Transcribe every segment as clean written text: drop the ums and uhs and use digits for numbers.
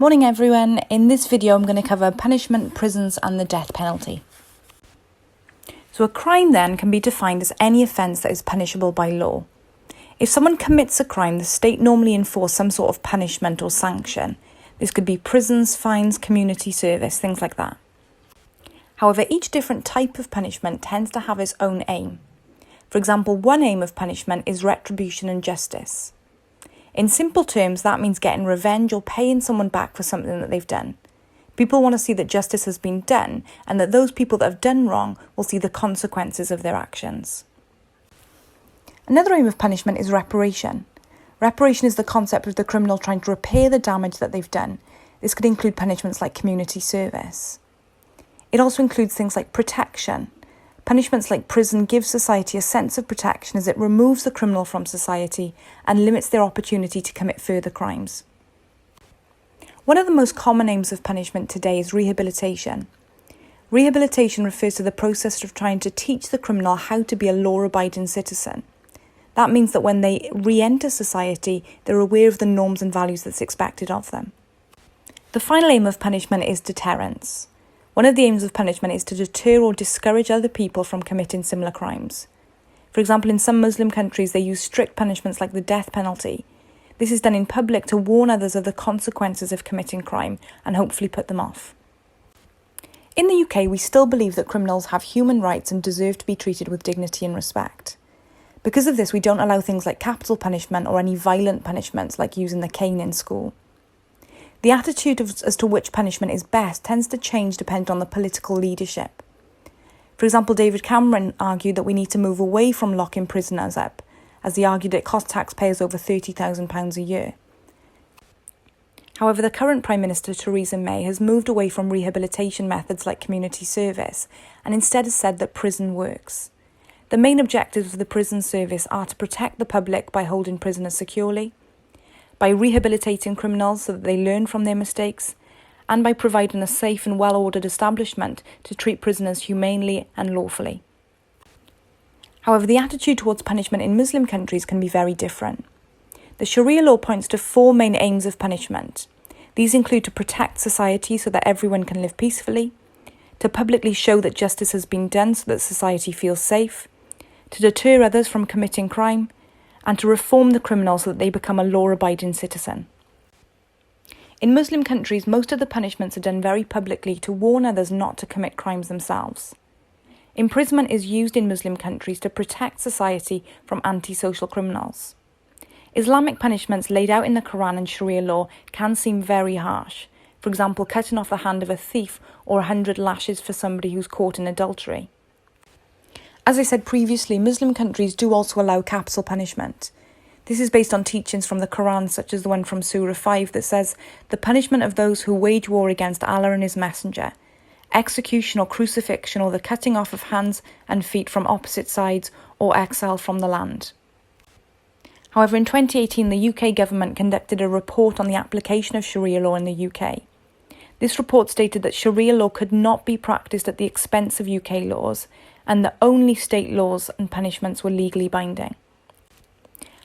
Morning everyone, in this video I'm going to cover punishment, prisons and the death penalty. So a crime then can be defined as any offence that is punishable by law. If someone commits a crime, the state normally enforces some sort of punishment or sanction. This could be prisons, fines, community service, things like that. However, each different type of punishment tends to have its own aim. For example, one aim of punishment is retribution and justice. In simple terms, that means getting revenge or paying someone back for something that they've done. People want to see that justice has been done and that those people that have done wrong will see the consequences of their actions. Another aim of punishment is reparation. Reparation is the concept of the criminal trying to repair the damage that they've done. This could include punishments like community service. It also includes things like protection. Punishments like prison give society a sense of protection as it removes the criminal from society and limits their opportunity to commit further crimes. One of the most common aims of punishment today is rehabilitation. Rehabilitation refers to the process of trying to teach the criminal how to be a law-abiding citizen. That means that when they re-enter society, they're aware of the norms and values that's expected of them. The final aim of punishment is deterrence. One of the aims of punishment is to deter or discourage other people from committing similar crimes. For example, in some Muslim countries, they use strict punishments like the death penalty. This is done in public to warn others of the consequences of committing crime and hopefully put them off. In the UK, we still believe that criminals have human rights and deserve to be treated with dignity and respect. Because of this, we don't allow things like capital punishment or any violent punishments like using the cane in school. The attitude as to which punishment is best tends to change depending on the political leadership. For example, David Cameron argued that we need to move away from locking prisoners up, as he argued it cost taxpayers over £30,000 a year. However, the current Prime Minister, Theresa May, has moved away from rehabilitation methods like community service and instead has said that prison works. The main objectives of the prison service are to protect the public by holding prisoners securely, by rehabilitating criminals so that they learn from their mistakes, and by providing a safe and well-ordered establishment to treat prisoners humanely and lawfully. However, the attitude towards punishment in Muslim countries can be very different. The Sharia law points to four main aims of punishment. These include to protect society so that everyone can live peacefully, to publicly show that justice has been done so that society feels safe, to deter others from committing crime, and to reform the criminal so that they become a law-abiding citizen. In Muslim countries, most of the punishments are done very publicly to warn others not to commit crimes themselves. Imprisonment is used in Muslim countries to protect society from antisocial criminals. Islamic punishments laid out in the Quran and Sharia law can seem very harsh. For example, cutting off the hand of a thief or 100 lashes for somebody who's caught in adultery. As I said previously, Muslim countries do also allow capital punishment. This is based on teachings from the Quran, such as the one from Surah 5 that says, "The punishment of those who wage war against Allah and His Messenger, execution or crucifixion or the cutting off of hands and feet from opposite sides or exile from the land." However, in 2018, the UK government conducted a report on the application of Sharia law in the UK. This report stated that Sharia law could not be practiced at the expense of UK laws, and that only state laws and punishments were legally binding.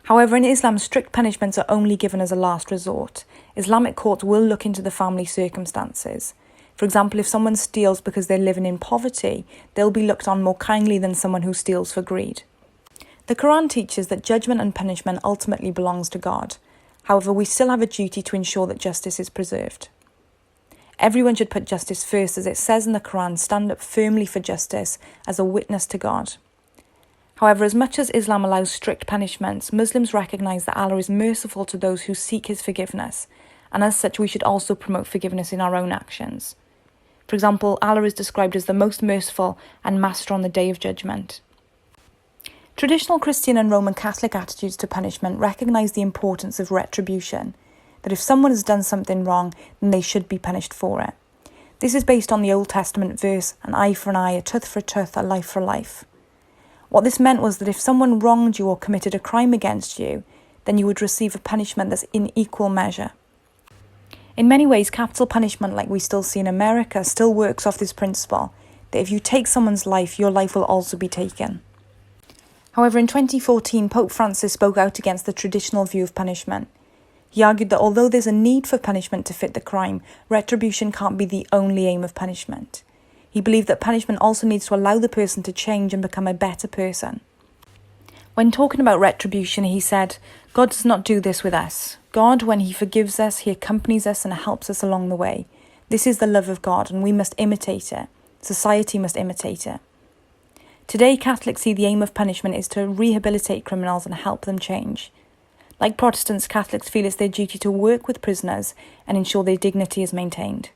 However, in Islam, strict punishments are only given as a last resort. Islamic courts will look into the family circumstances. For example, if someone steals because they're living in poverty, they'll be looked on more kindly than someone who steals for greed. The Quran teaches that judgment and punishment ultimately belongs to God. However, we still have a duty to ensure that justice is preserved. Everyone should put justice first, as it says in the Quran, stand up firmly for justice as a witness to God. However, as much as Islam allows strict punishments, Muslims recognise that Allah is merciful to those who seek His forgiveness, and as such we should also promote forgiveness in our own actions. For example, Allah is described as the most merciful and master on the Day of Judgment. Traditional Christian and Roman Catholic attitudes to punishment recognise the importance of retribution, that if someone has done something wrong, then they should be punished for it. This is based on the Old Testament verse, an eye for an eye, a tooth for a tooth, a life for a life. What this meant was that if someone wronged you or committed a crime against you, then you would receive a punishment that's in equal measure. In many ways, capital punishment, like we still see in America, still works off this principle, that if you take someone's life, your life will also be taken. However, in 2014, Pope Francis spoke out against the traditional view of punishment. He argued that although there's a need for punishment to fit the crime, retribution can't be the only aim of punishment. He believed that punishment also needs to allow the person to change and become a better person. When talking about retribution, he said, God does not do this with us. God, when he forgives us, he accompanies us and helps us along the way. This is the love of God, and we must imitate it. Society must imitate it. Today, Catholics see the aim of punishment is to rehabilitate criminals and help them change. Like Protestants, Catholics feel it's their duty to work with prisoners and ensure their dignity is maintained.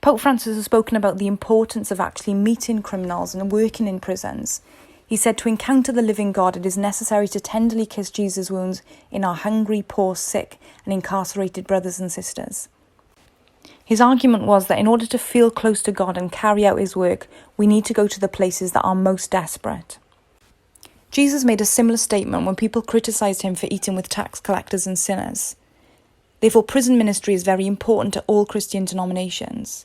Pope Francis has spoken about the importance of actually meeting criminals and working in prisons. He said to encounter the living God, it is necessary to tenderly kiss Jesus' wounds in our hungry, poor, sick and incarcerated brothers and sisters. His argument was that in order to feel close to God and carry out his work, we need to go to the places that are most desperate. Jesus made a similar statement when people criticised him for eating with tax collectors and sinners. Therefore, prison ministry is very important to all Christian denominations.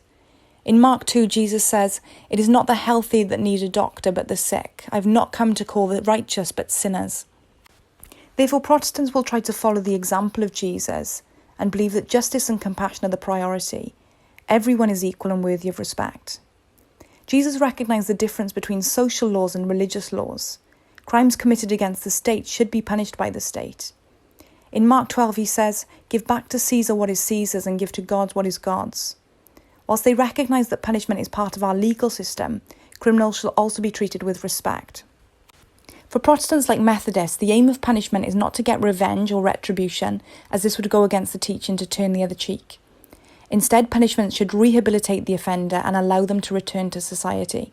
In Mark 2, Jesus says, "It is not the healthy that need a doctor, but the sick. I have not come to call the righteous, but sinners." Therefore, Protestants will try to follow the example of Jesus and believe that justice and compassion are the priority. Everyone is equal and worthy of respect. Jesus recognised the difference between social laws and religious laws. Crimes committed against the state should be punished by the state. In Mark 12 he says, "Give back to Caesar what is Caesar's and give to God what is God's." Whilst they recognise that punishment is part of our legal system, criminals shall also be treated with respect. For Protestants like Methodists, the aim of punishment is not to get revenge or retribution, as this would go against the teaching to turn the other cheek. Instead, punishment should rehabilitate the offender and allow them to return to society.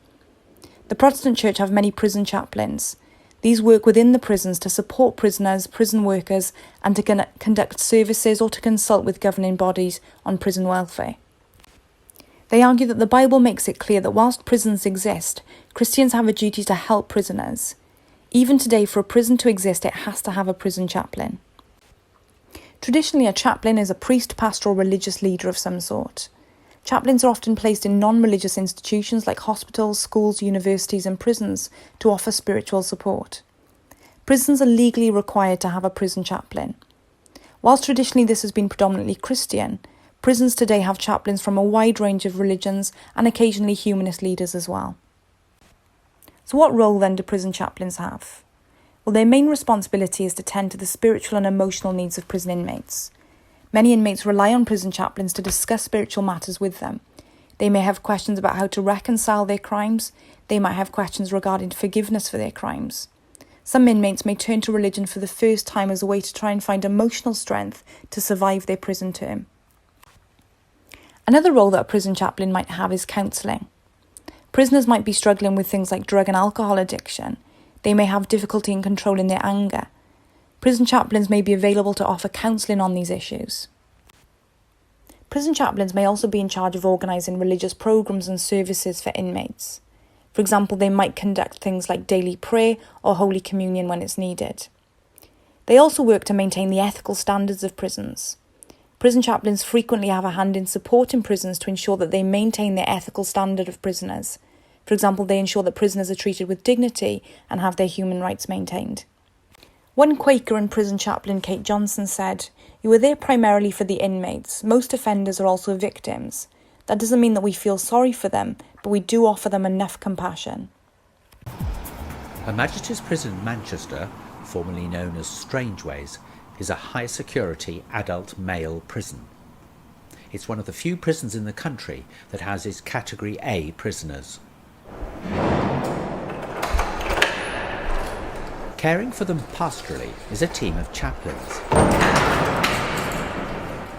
The Protestant Church have many prison chaplains. These work within the prisons to support prisoners, prison workers, and to conduct services or to consult with governing bodies on prison welfare. They argue that the Bible makes it clear that whilst prisons exist, Christians have a duty to help prisoners. Even today, for a prison to exist, it has to have a prison chaplain. Traditionally, a chaplain is a priest, pastor, or religious leader of some sort. Chaplains are often placed in non-religious institutions like hospitals, schools, universities, and prisons to offer spiritual support. Prisons are legally required to have a prison chaplain. Whilst traditionally this has been predominantly Christian, prisons today have chaplains from a wide range of religions and occasionally humanist leaders as well. So what role then do prison chaplains have? Well, their main responsibility is to tend to the spiritual and emotional needs of prison inmates. Many inmates rely on prison chaplains to discuss spiritual matters with them. They may have questions about how to reconcile their crimes. They might have questions regarding forgiveness for their crimes. Some inmates may turn to religion for the first time as a way to try and find emotional strength to survive their prison term. Another role that a prison chaplain might have is counselling. Prisoners might be struggling with things like drug and alcohol addiction. They may have difficulty in controlling their anger. Prison chaplains may be available to offer counselling on these issues. Prison chaplains may also be in charge of organising religious programmes and services for inmates. For example, they might conduct things like daily prayer or Holy Communion when it's needed. They also work to maintain the ethical standards of prisons. Prison chaplains frequently have a hand in supporting prisons to ensure that they maintain their ethical standard of prisoners. For example, they ensure that prisoners are treated with dignity and have their human rights maintained. One Quaker and prison chaplain, Kate Johnson, said, "You are there primarily for the inmates. Most offenders are also victims. That doesn't mean that we feel sorry for them, but we do offer them enough compassion." Her Majesty's Prison Manchester, formerly known as Strangeways, is a high-security adult male prison. It's one of the few prisons in the country that houses Category A prisoners. Caring for them pastorally is a team of chaplains.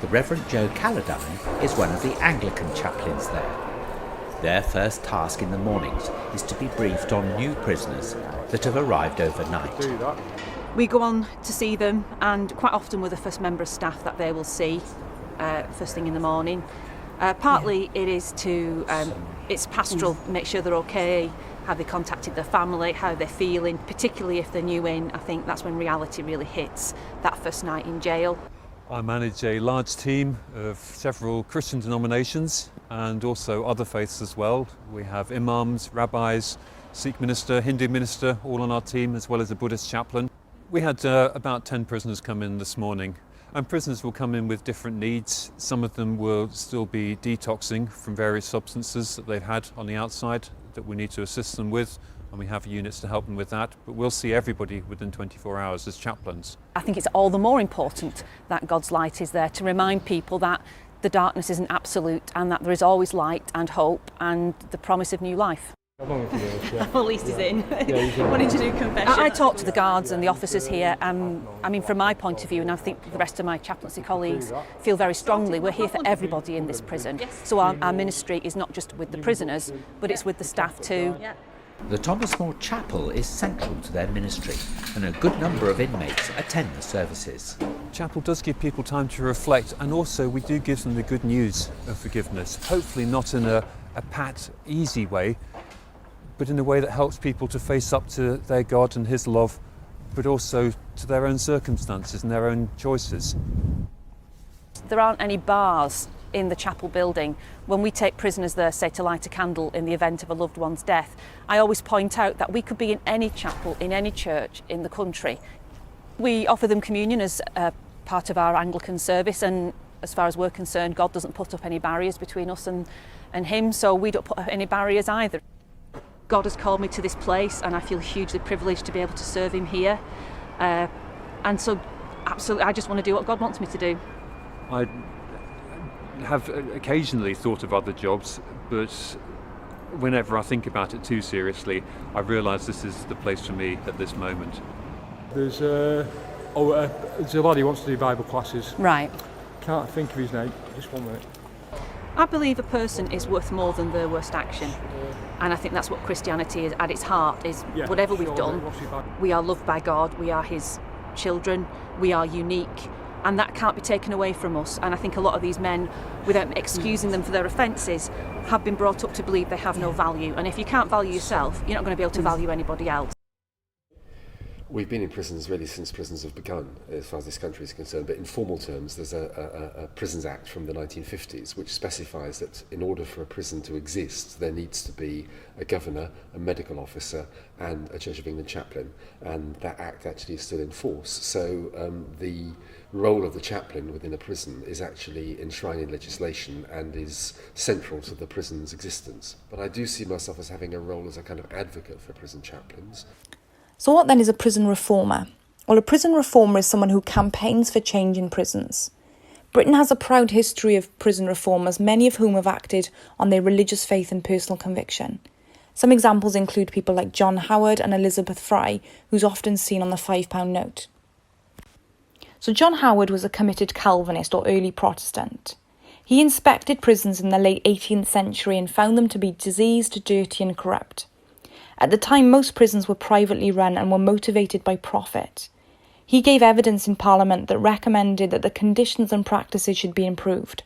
The Reverend Joe Calladine is one of the Anglican chaplains there. Their first task in the mornings is to be briefed on new prisoners that have arrived overnight. We go on to see them, and quite often we're the first member of staff that they will see first thing in the morning. Partly it is to, it's pastoral, make sure they're okay, have they contacted their family, how they're feeling, particularly if they're new in. I think that's when reality really hits, that first night in jail. I manage a large team of several Christian denominations and also other faiths as well. We have imams, rabbis, Sikh minister, Hindu minister, all on our team, as well as a Buddhist chaplain. We had about 10 prisoners come in this morning. And prisoners will come in with different needs. Some of them will still be detoxing from various substances that they've had on the outside that we need to assist them with, and we have units to help them with that. But we'll see everybody within 24 hours as chaplains. I think it's all the more important that God's light is there to remind people that the darkness isn't absolute and that there is always light and hope and the promise of new life. At least he's in. Wanting to do confession. I talk to the guards and the officers here. I mean, from my point of view, and I think the rest of my chaplaincy colleagues feel very strongly, we're here for everybody in this prison. So our ministry is not just with the prisoners, but it's with the staff too. The Thomas More Chapel is central to their ministry, and a good number of inmates attend the services. Chapel does give people time to reflect, and also we do give them the good news of forgiveness. Hopefully not in a pat, easy way, but in a way that helps people to face up to their God and his love, but also to their own circumstances and their own choices. There aren't any bars in the chapel building. When we take prisoners there, say to light a candle in the event of a loved one's death, I always point out that we could be in any chapel, in any church in the country. We offer them communion as part of our Anglican service, and as far as we're concerned, God doesn't put up any barriers between us and him, so we don't put up any barriers either. God has called me to this place and I feel hugely privileged to be able to serve him here. And so, absolutely, I just want to do what God wants me to do. I have occasionally thought of other jobs, but whenever I think about it too seriously, I realise this is the place for me at this moment. There's a lad who wants to do Bible classes. Right. Can't think of his name. Just 1 minute. I believe a person is worth more than their worst action. And I think that's what Christianity is at its heart, is whatever we've done, we are loved by God, we are his children, we are unique, and that can't be taken away from us. And I think a lot of these men, without excusing them for their offences, have been brought up to believe they have no value. And if you can't value yourself, you're not going to be able to value anybody else. We've been in prisons really since prisons have begun, as far as this country is concerned. But in formal terms, there's a Prisons Act from the 1950s, which specifies that in order for a prison to exist, there needs to be a governor, a medical officer, and a Church of England chaplain. And that act actually is still in force. So the role of the chaplain within a prison is actually enshrined in legislation and is central to the prison's existence. But I do see myself as having a role as a kind of advocate for prison chaplains. So what then is a prison reformer? Well, a prison reformer is someone who campaigns for change in prisons. Britain has a proud history of prison reformers, many of whom have acted on their religious faith and personal conviction. Some examples include people like John Howard and Elizabeth Fry, who's often seen on the £5 note. So John Howard was a committed Calvinist or early Protestant. He inspected prisons in the late 18th century and found them to be diseased, dirty and corrupt. At the time, most prisons were privately run and were motivated by profit. He gave evidence in Parliament that recommended that the conditions and practices should be improved.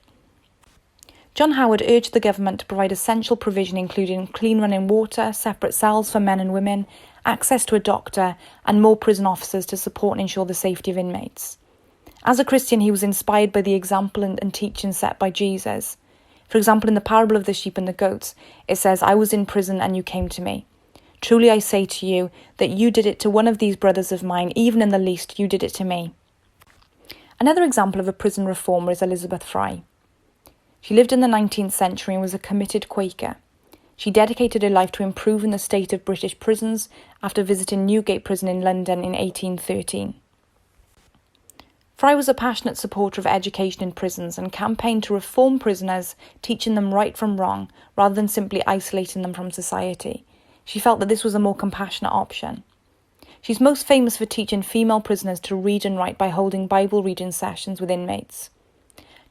John Howard urged the government to provide essential provision including clean running water, separate cells for men and women, access to a doctor, and more prison officers to support and ensure the safety of inmates. As a Christian, he was inspired by the example and teaching set by Jesus. For example, in the parable of the sheep and the goats, it says, "I was in prison and you came to me. Truly I say to you that you did it to one of these brothers of mine, even in the least, you did it to me." Another example of a prison reformer is Elizabeth Fry. She lived in the 19th century and was a committed Quaker. She dedicated her life to improving the state of British prisons after visiting Newgate Prison in London in 1813. Fry was a passionate supporter of education in prisons and campaigned to reform prisoners, teaching them right from wrong, rather than simply isolating them from society. She felt that this was a more compassionate option. She's most famous for teaching female prisoners to read and write by holding Bible reading sessions with inmates.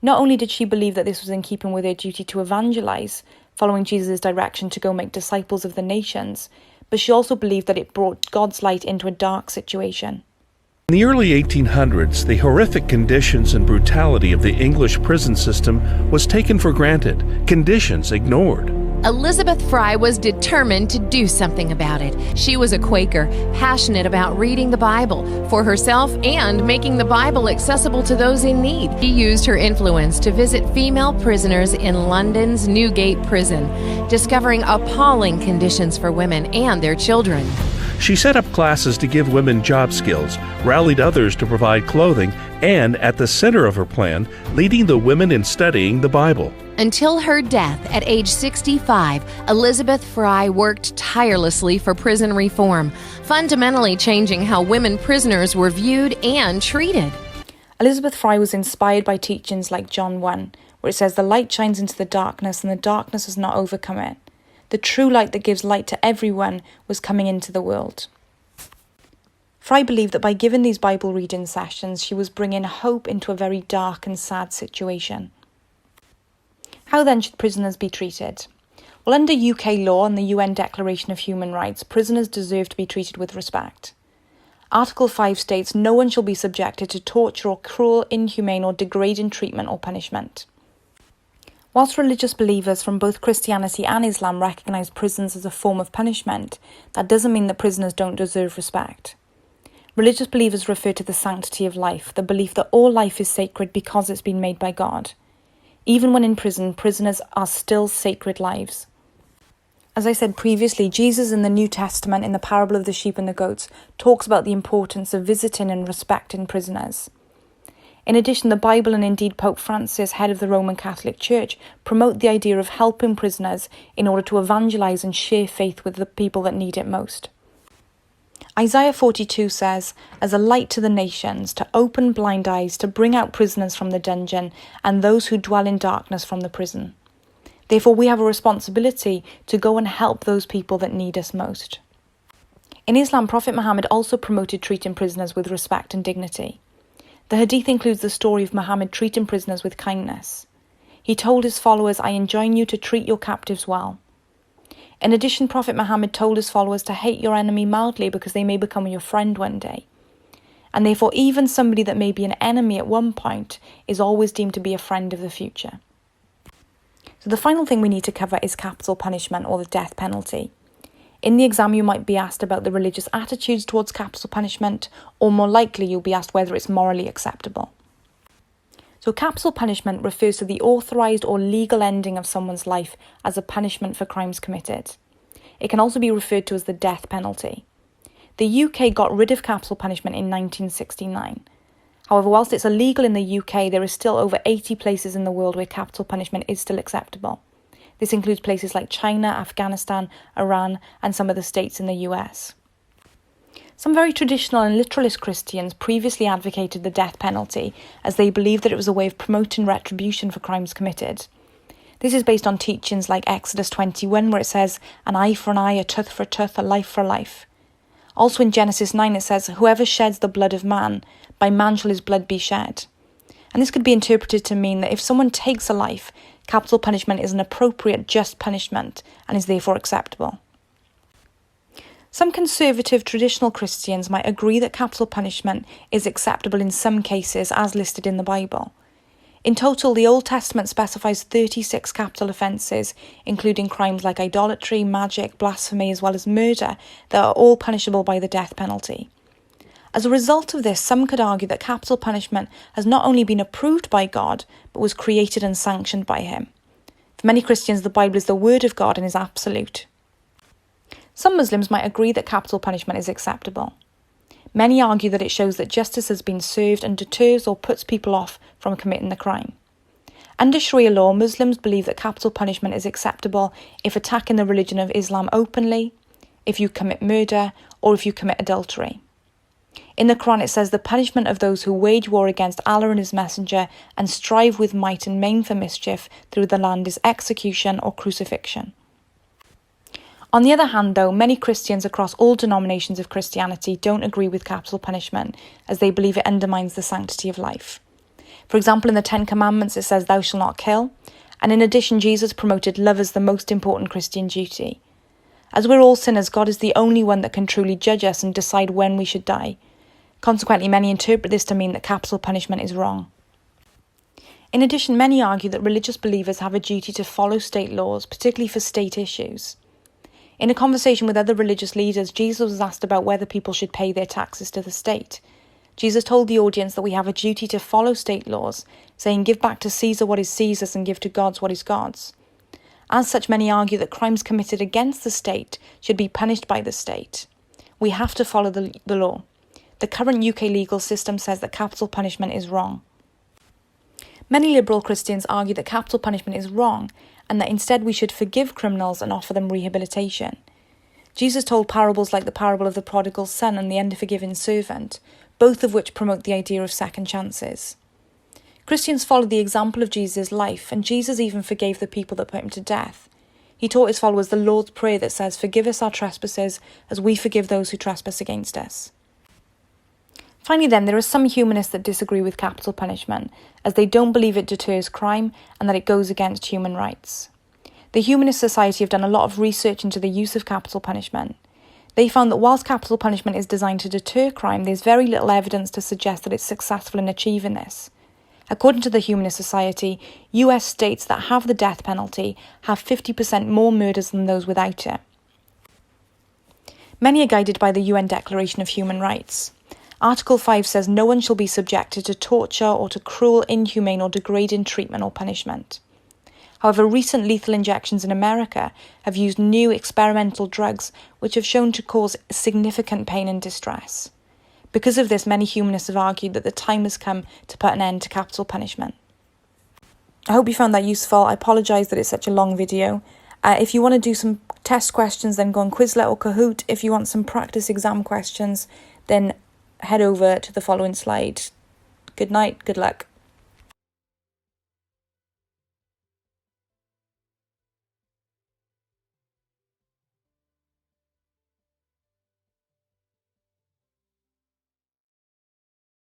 Not only did she believe that this was in keeping with her duty to evangelise, following Jesus' direction to go make disciples of the nations, but she also believed that it brought God's light into a dark situation. In the early 1800s, the horrific conditions and brutality of the English prison system was taken for granted, conditions ignored. Elizabeth Fry was determined to do something about it. She was a Quaker, passionate about reading the Bible for herself and making the Bible accessible to those in need. She used her influence to visit female prisoners in London's Newgate Prison, discovering appalling conditions for women and their children. She set up classes to give women job skills, rallied others to provide clothing, and at the center of her plan, leading the women in studying the Bible. Until her death at age 65, Elizabeth Fry worked tirelessly for prison reform, fundamentally changing how women prisoners were viewed and treated. Elizabeth Fry was inspired by teachings like John 1, where it says, "The light shines into the darkness, and the darkness has not overcome it." The true light that gives light to everyone was coming into the world. Fry believed that by giving these Bible reading sessions, she was bringing hope into a very dark and sad situation. How then should prisoners be treated? Well, under UK law and the UN Declaration of Human Rights, prisoners deserve to be treated with respect. Article 5 states no one shall be subjected to torture or cruel, inhumane or degrading treatment or punishment. Whilst religious believers from both Christianity and Islam recognise prisons as a form of punishment, that doesn't mean that prisoners don't deserve respect. Religious believers refer to the sanctity of life, the belief that all life is sacred because it's been made by God. Even when in prison, prisoners are still sacred lives. As I said previously, Jesus in the New Testament, in the parable of the sheep and the goats, talks about the importance of visiting and respecting prisoners. In addition, the Bible and indeed Pope Francis, head of the Roman Catholic Church, promote the idea of helping prisoners in order to evangelise and share faith with the people that need it most. Isaiah 42 says, "As a light to the nations, to open blind eyes, to bring out prisoners from the dungeon, and those who dwell in darkness from the prison." Therefore, we have a responsibility to go and help those people that need us most. In Islam, Prophet Muhammad also promoted treating prisoners with respect and dignity. The hadith includes the story of Muhammad treating prisoners with kindness. He told his followers, "I enjoin you to treat your captives well." In addition, Prophet Muhammad told his followers to hate your enemy mildly because they may become your friend one day. And therefore, even somebody that may be an enemy at one point is always deemed to be a friend of the future. So the final thing we need to cover is capital punishment, or the death penalty. In the exam, you might be asked about the religious attitudes towards capital punishment, or more likely you'll be asked whether it's morally acceptable. So capital punishment refers to the authorised or legal ending of someone's life as a punishment for crimes committed. It can also be referred to as the death penalty. The UK got rid of capital punishment in 1969. However, whilst it's illegal in the UK, there is still over 80 places in the world where capital punishment is still acceptable. This includes places like China, Afghanistan, Iran, and some of the states in the US. Some very traditional and literalist Christians previously advocated the death penalty as they believed that it was a way of promoting retribution for crimes committed. This is based on teachings like Exodus 21, where it says, "An eye for an eye, a tooth for a tooth, a life for a life." Also in Genesis 9 it says, "Whoever sheds the blood of man, by man shall his blood be shed." And this could be interpreted to mean that if someone takes a life, capital punishment is an appropriate, just punishment and is therefore acceptable. Some conservative traditional Christians might agree that capital punishment is acceptable in some cases as listed in the Bible. In total, the Old Testament specifies 36 capital offences, including crimes like idolatry, magic, blasphemy, as well as murder, that are all punishable by the death penalty. As a result of this, some could argue that capital punishment has not only been approved by God, but was created and sanctioned by him. For many Christians, the Bible is the word of God and is absolute. Some Muslims might agree that capital punishment is acceptable. Many argue that it shows that justice has been served and deters or puts people off from committing the crime. Under Sharia law, Muslims believe that capital punishment is acceptable if attacking the religion of Islam openly, if you commit murder, or if you commit adultery. In the Quran it says the punishment of those who wage war against Allah and his messenger and strive with might and main for mischief through the land is execution or crucifixion. On the other hand, though, many Christians across all denominations of Christianity don't agree with capital punishment, as they believe it undermines the sanctity of life. For example, in the 10 Commandments it says, "Thou shalt not kill," and in addition Jesus promoted love as the most important Christian duty. As we're all sinners, God is the only one that can truly judge us and decide when we should die. Consequently, many interpret this to mean that capital punishment is wrong. In addition, many argue that religious believers have a duty to follow state laws, particularly for state issues. In a conversation with other religious leaders, Jesus was asked about whether people should pay their taxes to the state. Jesus told the audience that we have a duty to follow state laws, saying, "Give back to Caesar what is Caesar's and give to God's what is God's." As such, many argue that crimes committed against the state should be punished by the state. We have to follow the law. The current UK legal system says that capital punishment is wrong. Many liberal Christians argue that capital punishment is wrong and that instead we should forgive criminals and offer them rehabilitation. Jesus told parables like the parable of the prodigal son and the unforgiven servant, both of which promote the idea of second chances. Christians followed the example of Jesus' life, and Jesus even forgave the people that put him to death. He taught his followers the Lord's Prayer that says, "Forgive us our trespasses as we forgive those who trespass against us." Finally then, there are some humanists that disagree with capital punishment, as they don't believe it deters crime and that it goes against human rights. The Humanist Society have done a lot of research into the use of capital punishment. They found that whilst capital punishment is designed to deter crime, there's very little evidence to suggest that it's successful in achieving this. According to the Humanist Society, US states that have the death penalty have 50% more murders than those without it. Many are guided by the UN Declaration of Human Rights. Article 5 says no one shall be subjected to torture or to cruel, inhumane or degrading treatment or punishment. However, recent lethal injections in America have used new experimental drugs which have shown to cause significant pain and distress. Because of this, many humanists have argued that the time has come to put an end to capital punishment. I hope you found that useful. I apologise that it's such a long video. If you want to do some test questions, then go on Quizlet or Kahoot. If you want some practice exam questions, then head over to the following slide. Good night, good luck.